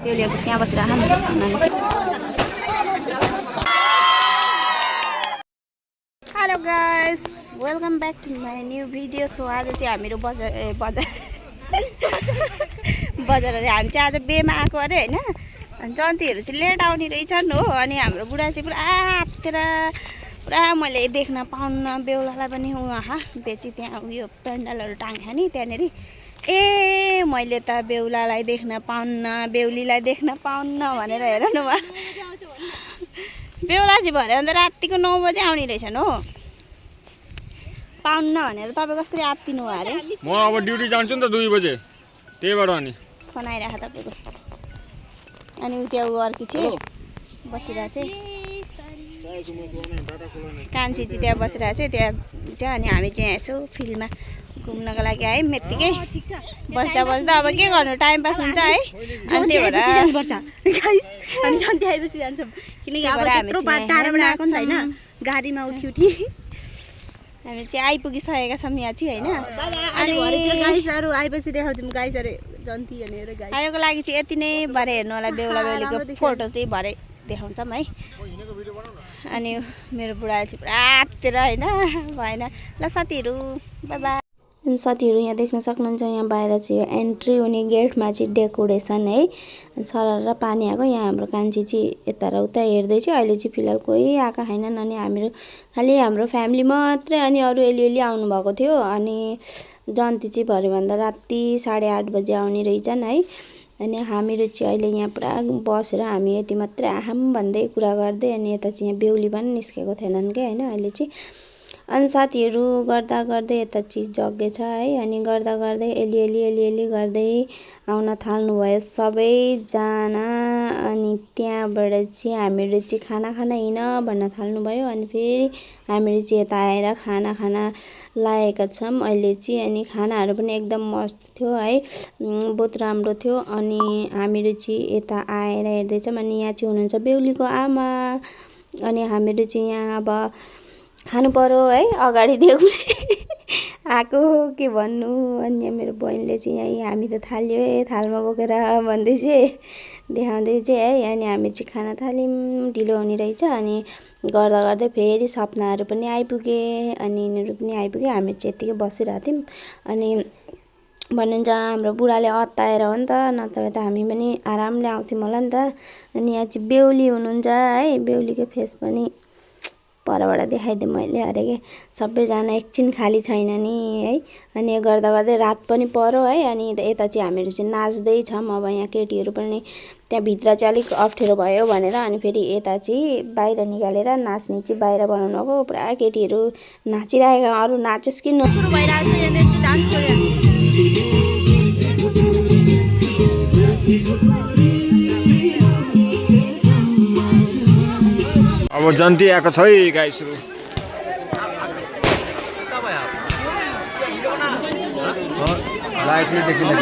बेहुलीको त्यहाँ बसेर hello guys, welcome back to my new video. So आज चाहिँ हामीहरू बजार अरे हामी चाहिँ आज बेमा आएको अरे होइन। अनि जन्तीहरू चाहिँ लेट आउने रहेछन् हो। अनि हाम्रो बुढा चाहिँ पुरा आत्तिर पुरा मैले देख्न पाउन्न बेहुलालाई पनि उहाँ बेची त्यहाँ उयो पेन्डलहरू टाङ्ग्यो नि त्यहाँनिर। ए मैले त बेहुलालाई देख्न पाउन्न बेहुलीलाई देख्न पाउन्न भनेर हेर न भयो। बेहुला चाहिँ भरे अन्त रातिको 9 बजे आउने रहेछन् हो। पाउन्न भनेर तपाईँ कसरी आत्तिनु भयो अरे? म अब ड्युटी जान्छु नि त 2 बजे, त्यही भएर अनि फोन आइराख तपाईँको। अनि उ त्यहाँ अर्की चाहिँ बसिरहेको चाहिँ कान्छी चाहिँ त्यहाँ बसिरहेको चाहिँ त्यहाँ चाहिँ। अनि हामी चाहिँ यसो फिल्डमा घुम्नको लागि आयौँ यत्तिकै बस्दा बस्दा। अब के गर्नु, टाइम पास हुन्छ है। अनि त्यही भएर जानुपर्छ गाइस। अनि जन्ती आएपछि जान्छौँ किनकि अब त्यत्रो टाढाबाट आएको नि त होइन, गाडीमा उठी हामी चाहिँ आइपुगिसकेका छौँ यहाँ चाहिँ होइन। अनि भरेतिर गाइसहरू आएपछि देखाउँछौँ गाइसहरू जन्ती भनेर। गाइस आजको लागि चाहिँ यति नै भरे हेर्नु होला। बेहुला बेहुलीको फोटो चाहिँ भरे देखाउँछौँ है। अनि मेरो बुढा चाहिँ पुरा आत्तिर होइन भएन। ल साथीहरू बाई बाई। अनि साथीहरू यहाँ देख्न सक्नुहुन्छ, यहाँ बाहिर चाहिँ एन्ट्री हुने गेटमा चाहिँ डेकोरेसन है। सरर पानी आएको। यहाँ हाम्रो कान्छी चाहिँ यता र उता हेर्दै चाहिँ अहिले चाहिँ फिलहाल कोही आएका छैनन्। अनि हामीहरू खालि हाम्रो फ्यामिली मात्रै अनि अरू अलिअलि आउनुभएको थियो। अनि जन्ती चाहिँ भरेभन्दा राति 8:30 बजे आउने रहेछन् है। अनि हामीहरू चाहिँ अहिले यहाँ पुरा बसेर हामी यति मात्रै आहाम भन्दै कुरा गर्दै। अनि यता चाहिँ यहाँ बेहुली पनि निस्केको थिएनन् क्या होइन अहिले चाहिँ। अनि साथीहरू गर्दा गर्दै यता चिज जग्गेछ है। अनि गर्दा गर्दै अलिअलि गर्दै आउन थाल्नुभयो सबैजना। अनि त्यहाँबाट चाहिँ हामीहरू चाहिँ खाना हिँड भन्न थाल्नुभयो। अनि फेरि हामीहरू चाहिँ यता आएर खाना लागेका छौँ अहिले चाहिँ। अनि खानाहरू पनि एकदम मस्त थियो है, बहुत राम्रो थियो। अनि हामीहरू चाहिँ यता आएर हेर्दैछौँ। अनि यहाँ चाहिँ हुनुहुन्छ बेहुलीको आमा। अनि हामीहरू चाहिँ यहाँ अब खानु पर्यो है, अगाडि देउरे आएको के भन्नु। अनि मेरो बहिनीले चाहिँ यहीँ हामी त थाल्यो थालमा बोकेर भन्दै चाहिँ देखाउँदै चाहिँ है। अनि हामी चाहिँ खाना थाल्यौँ, ढिलो हुने रहेछ। अनि गर्दा गर्दै फेरि सपनाहरू पनि आइपुगे अनि यिनीहरू पनि आइपुगे। हामी चाहिँ यत्तिकै बसिरहेको थियौँ। अनि भन्नुहुन्छ हाम्रो बुढाले अत्ताएर हो नि त, नत्र त हामी पनि आरामले आउँथ्यौँ होला नि त। अनि यहाँ चाहिँ बेहुली हुनुहुन्छ है, बेहुलीको फेस पनि परबाट देखाइदिएँ मैले अरे के। सबैजना एकछिन खाली छैन नि है। अनि यो गर्दा गर्दै रात पनि पर्यो है। अनि यता चाहिँ हामीहरू चाहिँ नाच्दैछौँ। अब यहाँ केटीहरू पनि त्यहाँभित्र चाहिँ अलिक अप्ठ्यारो भयो भनेर अनि फेरि यता चाहिँ बाहिर निकालेर नाच्ने चाहिँ बाहिर बनाउनु भएको। पुरा केटीहरू नाचिरहेको, अरू नाचोस् कि नसुरु भइरहेको छ यहाँनिर चाहिँ डान्स गरिरहेको। अब जन्ती आएको छ है गाइसहरू। लाइटले देखिन्छ।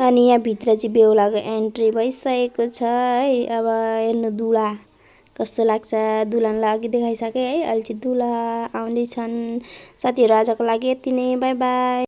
अनि यहाँभित्र चाहिँ बेहुलाको एन्ट्री भइसकेको छ है। अब हेर्नु दुला कस्तो लाग्छ। दुल्हनलाई अघि देखाइसकेँ है, अहिले चाहिँ दुला आउँदैछन्। साथीहरू आजको लागि यति नै, बाई बाई।